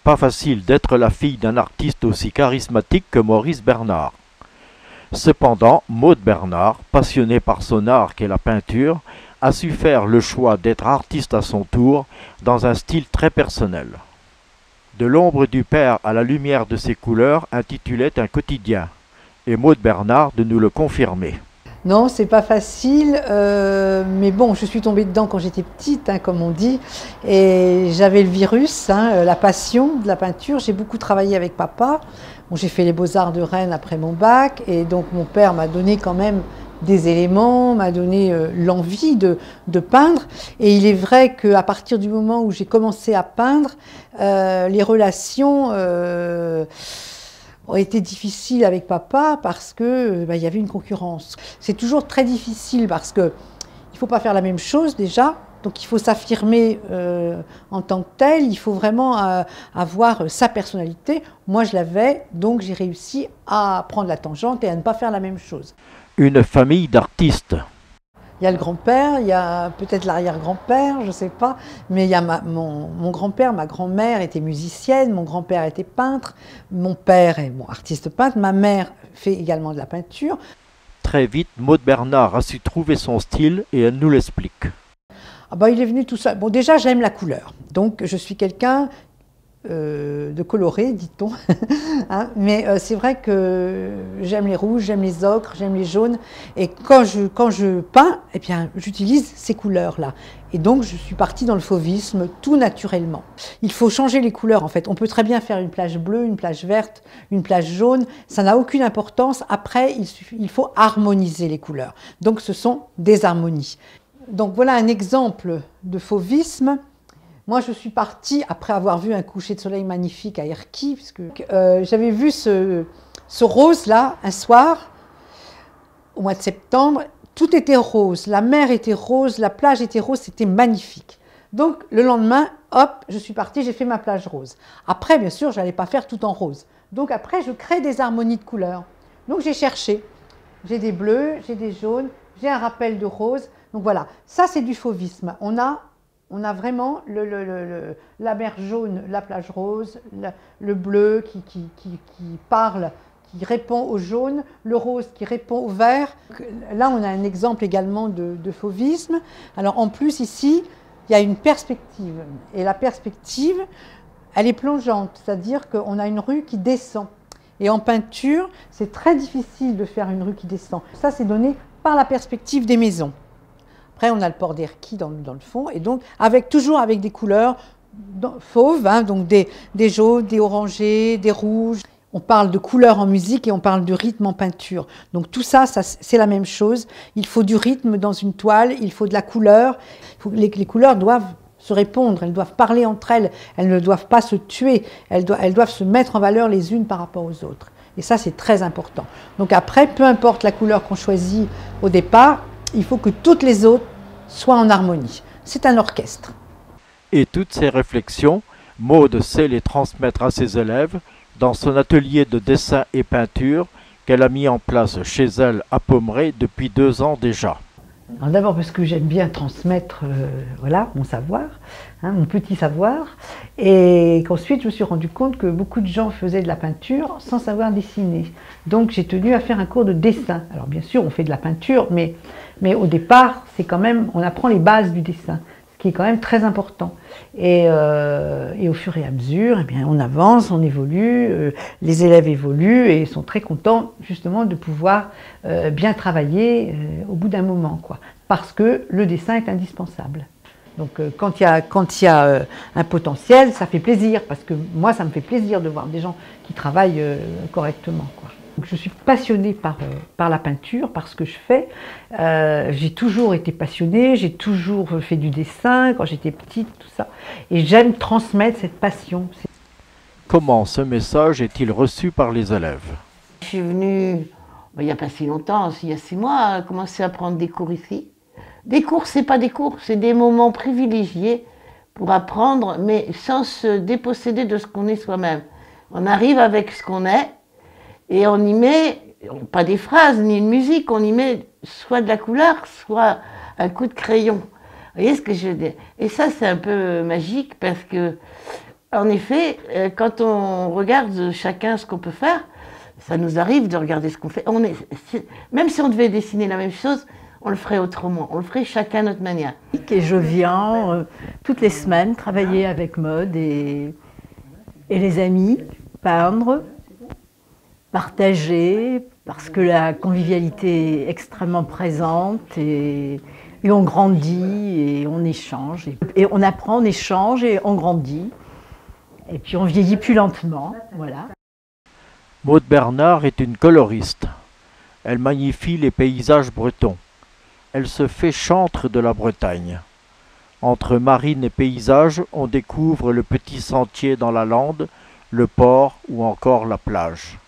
pas facile d'être la fille d'un artiste aussi charismatique que Maurice Bernard. Cependant, Maude Bernard, passionnée par son art qu'est la peinture, a su faire le choix d'être artiste à son tour dans un style très personnel. De l'ombre du père à la lumière de ses couleurs intitulait un quotidien, et Maude Bernard de nous le confirmer. Non, c'est pas facile, mais bon, je suis tombée dedans quand j'étais petite, hein, comme on dit, et j'avais le virus, hein, la passion de la peinture. J'ai beaucoup travaillé avec papa. Bon, j'ai fait les Beaux-Arts de Rennes après mon bac, et donc mon père m'a donné quand même des éléments, m'a donné l'envie de peindre. Et il est vrai qu'à partir du moment où j'ai commencé à peindre, les relations ont été difficiles avec papa parce que il y avait une concurrence. C'est toujours très difficile parce que il faut pas faire la même chose déjà, donc il faut s'affirmer en tant que tel, il faut vraiment avoir sa personnalité. Moi je l'avais, donc j'ai réussi à prendre la tangente et à ne pas faire la même chose. Une famille d'artistes. Il y a le grand-père, il y a peut-être l'arrière-grand-père, je ne sais pas, mais il y a mon grand-père, ma grand-mère était musicienne, mon grand-père était peintre, mon père est artiste peintre, ma mère fait également de la peinture. Très vite, Maude Bernard a su trouver son style et elle nous l'explique. Ah bah, il est venu tout seul. Bon, déjà, j'aime la couleur, donc je suis quelqu'un de coloré, dit-on. Hein, mais c'est vrai que j'aime les rouges, j'aime les ocres, j'aime les jaunes. Et quand je peins, eh bien, j'utilise ces couleurs-là. Et donc, je suis partie dans le fauvisme tout naturellement. Il faut changer les couleurs, en fait. On peut très bien faire une plage bleue, une plage verte, une plage jaune. Ça n'a aucune importance. Après, il faut harmoniser les couleurs. Donc, ce sont des harmonies. Donc, voilà un exemple de fauvisme. Moi, je suis partie après avoir vu un coucher de soleil magnifique à Erquy, puisque j'avais vu ce rose-là un soir, au mois de septembre. Tout était rose, la mer était rose, la plage était rose, c'était magnifique. Donc, le lendemain, hop, je suis partie, j'ai fait ma plage rose. Après, bien sûr, je n'allais pas faire tout en rose. Donc après, je crée des harmonies de couleurs. Donc, j'ai cherché. J'ai des bleus, j'ai des jaunes, j'ai un rappel de rose. Donc voilà, ça, c'est du fauvisme. On a vraiment la mer jaune, la plage rose, le bleu qui parle, qui répond au jaune, le rose qui répond au vert. Là, on a un exemple également de fauvisme. Alors en plus, ici, il y a une perspective. Et la perspective, elle est plongeante, c'est-à-dire qu'on a une rue qui descend. Et en peinture, c'est très difficile de faire une rue qui descend. Ça, c'est donné par la perspective des maisons. Après, on a le port d'Erquy dans le fond, et donc toujours avec des couleurs fauves, hein, donc des jaunes, des orangés, des rouges. On parle de couleurs en musique et on parle de rythme en peinture. Donc tout ça, c'est la même chose. Il faut du rythme dans une toile, il faut de la couleur. Les couleurs doivent se répondre, elles doivent parler entre elles, elles ne doivent pas se tuer, elles doivent se mettre en valeur les unes par rapport aux autres. Et ça, c'est très important. Donc après, peu importe la couleur qu'on choisit au départ, il faut que toutes les autres soient en harmonie. C'est un orchestre. Et toutes ces réflexions, Maude sait les transmettre à ses élèves dans son atelier de dessin et peinture qu'elle a mis en place chez elle à Pommerais depuis 2 ans déjà. Alors d'abord parce que j'aime bien transmettre voilà, mon savoir, hein, mon petit savoir, et qu'ensuite je me suis rendu compte que beaucoup de gens faisaient de la peinture sans savoir dessiner. Donc j'ai tenu à faire un cours de dessin. Alors bien sûr on fait de la peinture, mais au départ c'est quand même, on apprend les bases du dessin, ce qui est quand même très important. Et au fur et à mesure, eh bien, on avance, on évolue, les élèves évoluent et sont très contents justement de pouvoir bien travailler au bout d'un moment, quoi. Parce que le dessin est indispensable. Donc quand il y a un potentiel, ça fait plaisir, parce que moi ça me fait plaisir de voir des gens qui travaillent correctement, quoi. Donc, je suis passionnée par la peinture, par ce que je fais. J'ai toujours été passionnée, j'ai toujours fait du dessin quand j'étais petite, tout ça. Et j'aime transmettre cette passion. Comment ce message est-il reçu par les élèves? Je suis venue, il n'y a pas si longtemps, il y a 6 mois, commencer à prendre des cours ici. Des cours, c'est pas des cours, c'est des moments privilégiés pour apprendre, mais sans se déposséder de ce qu'on est soi-même. On arrive avec ce qu'on est, et on y met, pas des phrases ni une musique, on y met soit de la couleur, soit un coup de crayon. Vous voyez ce que je veux dire? Et ça, c'est un peu magique parce que En effet, quand on regarde chacun ce qu'on peut faire, ça nous arrive de regarder ce qu'on fait. Même si on devait dessiner la même chose, on le ferait autrement. On le ferait chacun à notre manière. Et je viens toutes les semaines travailler avec Maud et les amis, peindre, partager, parce que la convivialité est extrêmement présente et on grandit et on échange. Et on apprend, on échange et on grandit. Et puis on vieillit plus lentement, voilà. Maud Bernard est une coloriste. Elle magnifie les paysages bretons. Elle se fait chantre de la Bretagne. Entre marine et paysage, on découvre le petit sentier dans la lande, le port ou encore la plage.